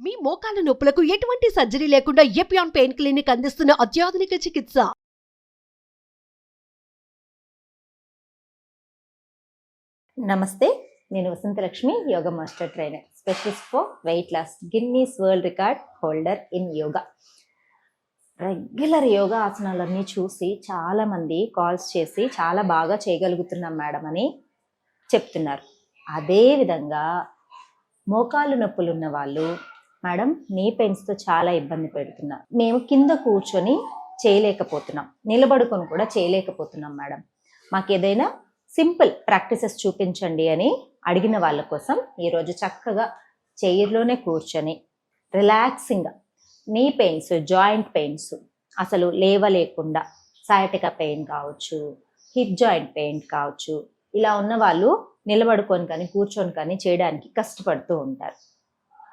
మీ మోకాల నొప్పులకు ఎటువంటి సర్జరీ లేకుండా ఎపియాన్ పెయిన్ క్లినిక్ అందిస్తున్న అత్యాధునిక చికిత్స. నమస్తే, నేను Vasanthalakshmi, yoga master trainer, specialist for weight loss, Guinness world record holder in yoga. Regular yoga ఆసనాలన్నీ చూసి చాలామంది కాల్స్ చేసి చాలా బాగా చేయగలుగుతున్నాం మేడం అని చెప్తున్నారు. అదేవిధంగా మోకాలు నొప్పులు ఉన్న వాళ్ళు, మేడం నీ పెయిన్స్తో చాలా ఇబ్బంది పెడుతున్నాం, మేము కింద కూర్చొని చేయలేకపోతున్నాం, నిలబడుకొని కూడా చేయలేకపోతున్నాం మేడం, మాకు ఏదైనా సింపుల్ ప్రాక్టీసెస్ చూపించండి అని అడిగిన వాళ్ళ కోసం ఈరోజు చక్కగా చైర్లోనే కూర్చొని రిలాక్సింగ్గా నీ పెయిన్స్, జాయింట్ పెయిన్స్, అసలు లేవలేకుండా సయాటికా పెయిన్ కావచ్చు, హిప్ జాయింట్ పెయిన్ కావచ్చు, ఇలా ఉన్న వాళ్ళు నిలబడుకొని కానీ కూర్చొని కానీ చేయడానికి కష్టపడుతూ ఉంటారు.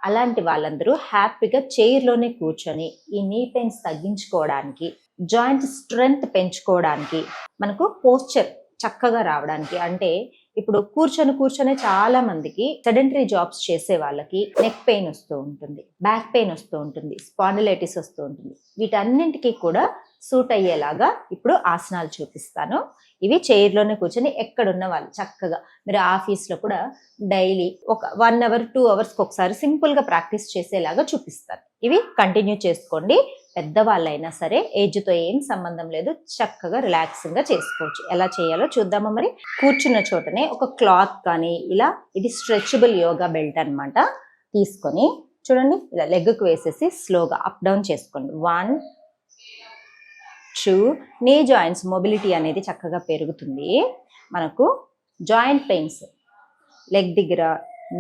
అలాంటి వాళ్ళందరూ హ్యాపీగా చైర్లోనే కూర్చొని ఈ నీ పెయిన్స్ తగ్గించుకోవడానికి, జాయింట్ స్ట్రెంగ్త్ పెంచుకోవడానికి, మనకు పోస్చర్ చక్కగా రావడానికి, అంటే ఇప్పుడు కూర్చొని చాలా మందికి సెడెంటరీ జాబ్స్ చేసే వాళ్ళకి నెక్ పెయిన్ వస్తూ ఉంటుంది, బ్యాక్ పెయిన్ వస్తూ ఉంటుంది, స్పాండిలైటిస్ వస్తూ ఉంటుంది. వీటన్నింటికి కూడా సూట్ అయ్యేలాగా ఇప్పుడు ఆసనాలు చూపిస్తాను. ఇవి చైర్లోనే కూర్చొని ఎక్కడున్న వాళ్ళు చక్కగా మీరు ఆఫీస్లో కూడా డైలీ ఒక 1 అవర్ 2 అవర్స్కి ఒకసారి సింపుల్గా ప్రాక్టీస్ చేసేలాగా చూపిస్తాను. ఇవి కంటిన్యూ చేసుకోండి. పెద్దవాళ్ళైనా సరే, ఏజ్తో ఏం సంబంధం లేదు, చక్కగా రిలాక్సింగ్గా చేసుకోవచ్చు. ఎలా చేయాలో చూద్దామా మరి. కూర్చున్న చోటనే ఒక క్లాత్ కానీ ఇలా, ఇది స్ట్రెచబుల్ యోగా బెల్ట్ అనమాట, తీసుకొని చూడండి ఇలా లెగ్కు వేసేసి స్లోగా అప్ డౌన్ చేసుకోండి. 1 2 నీ జాయింట్స్ మొబిలిటీ అనేది చక్కగా పెరుగుతుంది. మనకు జాయింట్ పెయిన్స్ లెగ్ దగ్గర,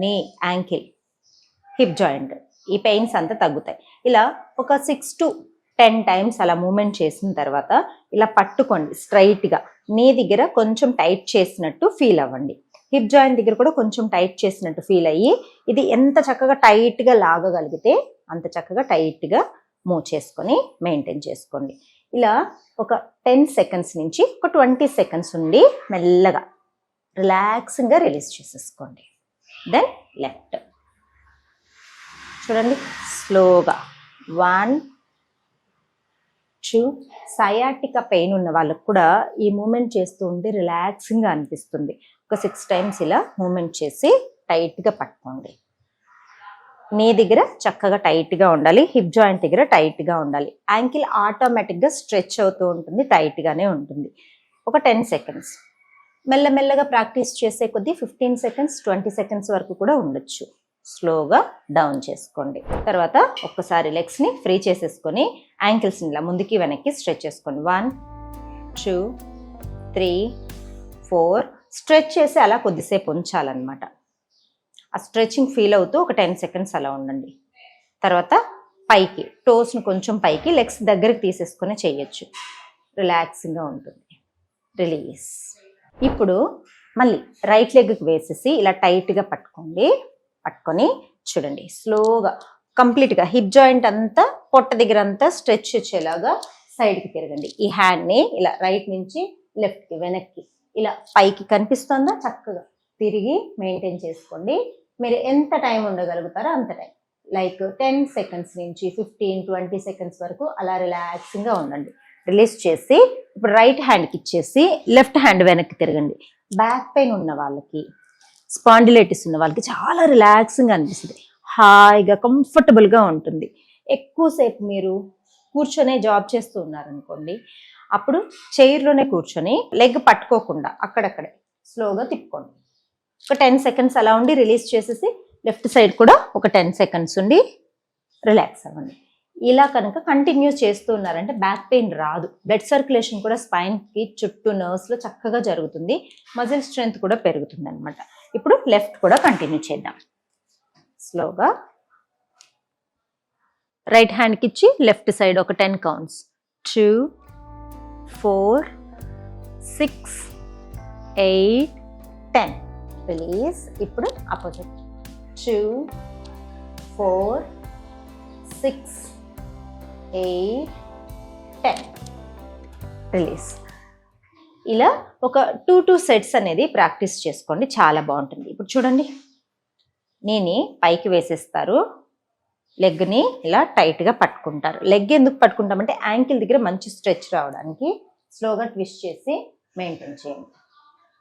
నీ, యాంకిల్, హిప్ జాయింట్, ఈ పెయిన్స్ అంతా తగ్గుతాయి. ఇలా ఒక 6 to 10 టైమ్స్ అలా మూమెంట్ చేసిన తర్వాత ఇలా పట్టుకోండి స్ట్రైట్గా. నీ దగ్గర కొంచెం టైట్ చేసినట్టు ఫీల్ అవ్వండి, హిప్ జాయింట్ దగ్గర కూడా కొంచెం టైట్ చేసినట్టు ఫీల్ అయ్యి, ఇది ఎంత చక్కగా టైట్గా లాగగలిగితే అంత చక్కగా టైట్గా మూవ్ చేసుకొని మెయింటైన్ చేసుకోండి. ఇలా ఒక 10 సెకండ్స్ నుంచి ఒక 20 సెకండ్స్ ఉండి మెల్లగా రిలాక్సింగ్గా రిలీజ్ చేసేసుకోండి. దెన్ లెఫ్ట్ చూడండి స్లోగా. 1 2 సయాటికా పెయిన్ ఉన్న వాళ్ళకు కూడా ఈ మూమెంట్ చేస్తూ ఉంటే రిలాక్సింగ్గా అనిపిస్తుంది. ఒక 6 టైమ్స్ ఇలా మూమెంట్ చేసి టైట్గా పట్టుకోండి. నీ దగ్గర చక్కగా టైట్గా ఉండాలి, హిప్ జాయింట్ దగ్గర టైట్గా ఉండాలి, యాంకిల్ ఆటోమేటిక్గా స్ట్రెచ్ అవుతూ ఉంటుంది, టైట్గానే ఉంటుంది. ఒక 10 సెకండ్స్ మెల్లమెల్లగా ప్రాక్టీస్ చేసే కొద్దీ 15 సెకండ్స్ 20 సెకండ్స్ వరకు కూడా ఉండొచ్చు. స్లోగా డౌన్ చేసుకోండి. తర్వాత ఒక్కసారి లెగ్స్ని ఫ్రీ చేసేసుకొని యాంకిల్స్ని ఇలా ముందుకి వెనక్కి స్ట్రెచ్ చేసుకోండి. 1 2 3 4 స్ట్రెచ్ చేసి అలా కొద్దిసేపు ఉంచాలన్నమాట. ఆ స్ట్రెచింగ్ ఫీల్ అవుతూ ఒక 10 సెకండ్స్ అలా ఉండండి. తర్వాత పైకి టోస్ని కొంచెం పైకి లెగ్స్ దగ్గరికి తీసేసుకొని చేయొచ్చు, రిలాక్సింగ్గా ఉంటుంది. రిలీజ్. ఇప్పుడు మళ్ళీ రైట్ లెగ్కి వేసేసి ఇలా టైట్గా పట్టుకోండి. పట్టుకొని చూడండి స్లోగా కంప్లీట్గా హిప్ జాయింట్ అంతా, పొట్ట దగ్గర అంతా స్ట్రెచ్ వచ్చేలాగా సైడ్కి తిరగండి. ఈ హ్యాండ్ని ఇలా రైట్ నుంచి లెఫ్ట్కి వెనక్కి ఇలా పైకి కనిపిస్తుందా, చక్కగా తిరిగి మెయింటైన్ చేసుకోండి. మీరు ఎంత టైం ఉండగలుగుతారో అంత టైం, లైక్ 10 సెకండ్స్ నుంచి 15-20 సెకండ్స్ వరకు అలా రిలాక్సింగ్గా ఉండండి. రిలీజ్ చేసి ఇప్పుడు రైట్ హ్యాండ్కి ఇచ్చేసి లెఫ్ట్ హ్యాండ్ వెనక్కి తిరగండి. బ్యాక్ పెయిన్ ఉన్న వాళ్ళకి, స్పాండిలైటిస్ ఉన్న వాళ్ళకి చాలా రిలాక్సింగ్గా అనిపిస్తుంది, హాయిగా కంఫర్టబుల్గా ఉంటుంది. ఎక్కువసేపు మీరు కూర్చొనే జాబ్ చేస్తూ ఉన్నారనుకోండి, అప్పుడు చైర్లోనే కూర్చొని లెగ్ పట్టుకోకుండా అక్కడక్కడే స్లోగా తిప్పుకోండి. ఒక 10 సెకండ్స్ అలా ఉండి రిలీజ్ చేసేసి లెఫ్ట్ సైడ్ కూడా ఒక 10 సెకండ్స్ ఉండి రిలాక్స్ అవ్వండి. ఇలా కనుక కంటిన్యూ చేస్తూ ఉన్నారంటే బ్యాక్ పెయిన్ రాదు. బ్లడ్ సర్క్యులేషన్ కూడా స్పైన్కి చుట్టూ నర్వ్స్లో చక్కగా జరుగుతుంది, మజిల్ స్ట్రెంగ్త్ కూడా పెరుగుతుంది అనమాట. ఇప్పుడు లెఫ్ట్ కూడా కంటిన్యూ చేద్దాం. స్లోగా రైట్ హ్యాండ్కి ఇచ్చి లెఫ్ట్ సైడ్ ఒక 10 కౌంట్స్. 2 4 6 8 10 రిలీజ్. ఇప్పుడు అపోజిట్. 2 4 6 8 10 రిలీజ్. ఇలా ఒక 2 సెట్స్ అనేది ప్రాక్టీస్ చేసుకోండి, చాలా బాగుంటుంది. ఇప్పుడు చూడండి, నేను పైకి వేసేస్తారు, లెగ్ని ఇలా టైట్గా పట్టుకుంటారు. లెగ్ ఎందుకు పట్టుకుంటామంటే యాంకిల్ దగ్గర మంచి స్ట్రెచ్ రావడానికి. స్లోగా ట్విస్ట్ చేసి మెయింటైన్ చేయండి.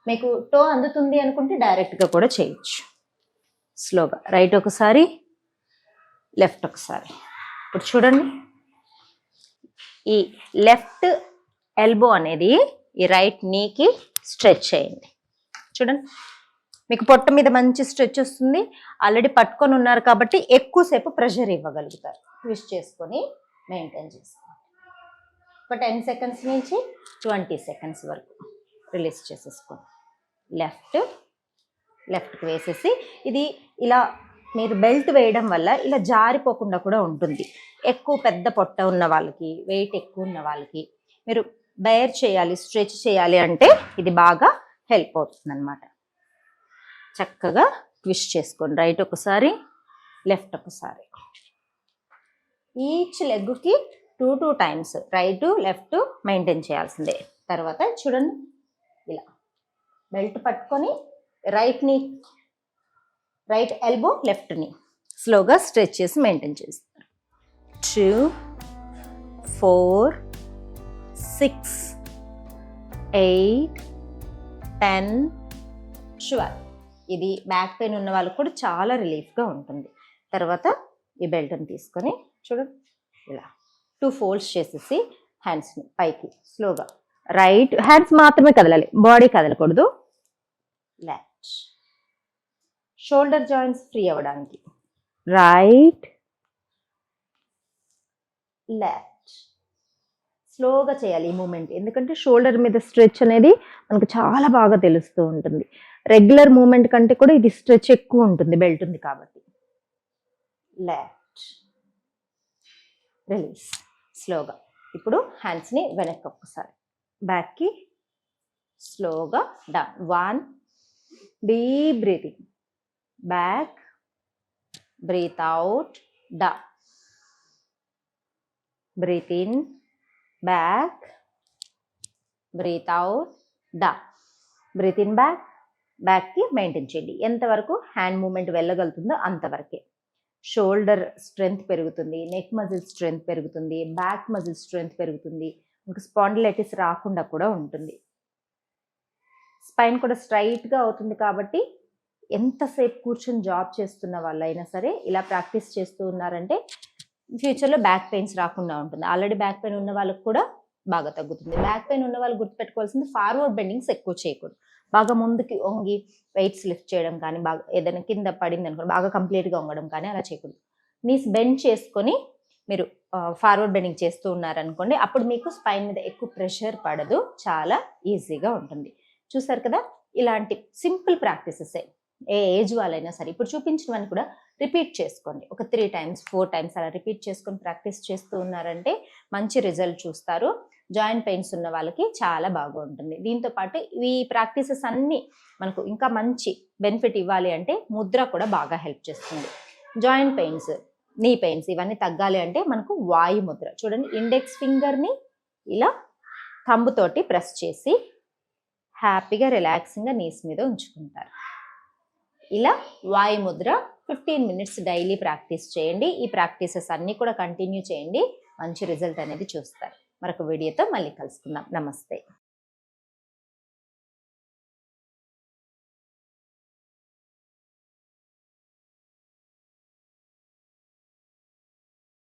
మీకు టో అందుతుంది అనుకుంటే డైరెక్ట్గా కూడా చేయొచ్చు. స్లోగా రైట్ ఒకసారి, లెఫ్ట్ ఒకసారి. ఇప్పుడు చూడండి, ఈ లెఫ్ట్ ఎల్బో అనేది ఈ రైట్ నీకి స్ట్రెచ్ చేయండి. చూడండి, మీకు పొట్ట మీద మంచి స్ట్రెచ్ వస్తుంది. ఆల్రెడీ పట్టుకొని ఉన్నారు కాబట్టి ఎక్కువసేపు ప్రెషర్ ఇవ్వగలుగుతారు. ట్విస్ట్ చేసుకొని మెయింటైన్ చేసుకోండి. ఒక 10 సెకండ్స్ నుంచి 20 సెకండ్స్ వరకు రిలీజ్ చేసేసుకోండి. లెఫ్ట్కి వేసేసి, ఇది ఇలా మీరు బెల్ట్ వేయడం వల్ల ఇలా జారిపోకుండా కూడా ఉంటుంది. ఎక్కువ పెద్ద పొట్ట ఉన్న వాళ్ళకి, వెయిట్ ఎక్కువ ఉన్న వాళ్ళకి మీరు బేర్ చేయాలి, స్ట్రెచ్ చేయాలి అంటే ఇది బాగా హెల్ప్ అవుతుంది అన్నమాట. చక్కగా ట్విస్ట్ చేసుకోండి. రైట్ ఒకసారి, లెఫ్ట్ ఒకసారి. ఈచ్ లెగ్కి 2 టైమ్స్ రైట్ లెఫ్ట్ మెయింటైన్ చేయాల్సిందే. తర్వాత చూడండి, ఇలా బెల్ట్ పట్టుకొని రైట్ ఎల్బో లెఫ్ట్ని స్లోగా స్ట్రెచ్ చేసి మెయింటైన్ చేస్తారు. 2, 4, 6, 8, 10, 12. ఇది బ్యాక్ పెయిన్ ఉన్న వాళ్ళకు కూడా చాలా రిలీఫ్గా ఉంటుంది. తర్వాత ఈ బెల్ట్ని తీసుకొని చూడండి, ఇలా 2 ఫోల్డ్స్ చేసేసి హ్యాండ్స్ని పైకి స్లోగా, రైట్ హ్యాండ్స్ మాత్రమే కదలాలి, బాడీ కదలకూడదు. లెఫ్ట్ షోల్డర్ జాయింట్స్ ఫ్రీ అవ్వడానికి రైట్ లెఫ్ట్ స్లోగా చేయాలి ఈ మూమెంట్. ఎందుకంటే షోల్డర్ మీద స్ట్రెచ్ అనేది మనకు చాలా బాగా తెలుస్తూ ఉంటుంది. రెగ్యులర్ మూమెంట్ కంటే కూడా ఇది స్ట్రెచ్ ఎక్కువ ఉంటుంది, బెల్ట్ ఉంది కాబట్టి. లెఫ్ట్ రిలీజ్ స్లోగా. ఇప్పుడు హ్యాండ్స్ని వెనక్కి ఒక్కసారి, బ్యాక్కి స్లోగా down. 1 deep breathing, back, breath out, down, breath in, back, breath out, down, breath in, back. బ్యాక్కి మెయింటైన్ చేయండి. ఎంతవరకు హ్యాండ్ మూమెంట్ వెళ్ళగలుగుతుందో అంతవరకే. షోల్డర్ స్ట్రెంగ్త్ పెరుగుతుంది, నెక్ మజిల్ స్ట్రెంగ్త్ పెరుగుతుంది, బ్యాక్ మజిల్ స్ట్రెంగ్త్ పెరుగుతుంది. మీకు స్పాండిలైటిస్ రాకుండా కూడా ఉంటుంది. స్పైన్ కూడా స్ట్రైట్గా అవుతుంది కాబట్టి ఎంతసేపు కూర్చొని జాబ్ చేస్తున్న వాళ్ళైనా సరే ఇలా ప్రాక్టీస్ చేస్తూ ఉన్నారంటే ఫ్యూచర్లో బ్యాక్ పెయిన్స్ రాకుండా ఉంటుంది. ఆల్రెడీ బ్యాక్ పెయిన్ ఉన్న వాళ్ళకి కూడా బాగా తగ్గుతుంది. బ్యాక్ పెయిన్ ఉన్న వాళ్ళు గుర్తుపెట్టుకోవాల్సింది ఫార్వర్డ్ బెండింగ్స్ ఎక్కువ చేయకూడదు. బాగా ముందుకి వంగి వెయిట్స్ లిఫ్ట్ చేయడం కానీ, బాగా ఏదైనా కింద పడింది అనుకోండి బాగా కంప్లీట్గా వంగడం కానీ అలా చేయకూడదు. నీస్ బెండ్ చేసుకొని మీరు ఫార్వర్డ్ బెండింగ్ చేస్తూ ఉన్నారనుకోండి, అప్పుడు మీకు స్పైన్ మీద ఎక్కువ ప్రెషర్ పడదు, చాలా ఈజీగా ఉంటుంది. చూసారు కదా, ఇలాంటి సింపుల్ ప్రాక్టీసెసే ఏ ఏజ్ వాళ్ళైనా సరే ఇప్పుడు చూపించినవన్నీ కూడా రిపీట్ చేసుకోండి. ఒక 3 టైమ్స్ 4 టైమ్స్ అలా రిపీట్ చేసుకొని ప్రాక్టీస్ చేస్తూ ఉన్నారంటే మంచి రిజల్ట్ చూస్తారు. జాయింట్ పెయిన్స్ ఉన్న వాళ్ళకి చాలా బాగా ఉంటుంది. దీంతో పాటు ఈ ప్రాక్టీసెస్ అన్నీ మనకు ఇంకా మంచి బెనిఫిట్ ఇవ్వాలి అంటే ముద్ర కూడా బాగా హెల్ప్ చేస్తుంది. జాయింట్ పెయిన్స్, నీ పెయిన్స్ ఇవన్నీ తగ్గాలి అంటే మనకు వాయు ముద్ర. చూడండి, ఇండెక్స్ ఫింగర్ని ఇలా థంబుతోటి ప్రెస్ చేసి హ్యాపీగా రిలాక్సింగ్గా నీస్ మీద ఉంచుకుంటారు. ఇలా వాయు ముద్ర 15 మినిట్స్ డైలీ ప్రాక్టీస్ చేయండి. ఈ ప్రాక్టీసెస్ అన్నీ కూడా కంటిన్యూ చేయండి, మంచి రిజల్ట్ అనేది చూస్తారు. మరొక వీడియోతో మళ్ళీ కలుసుకుందాం. నమస్తే.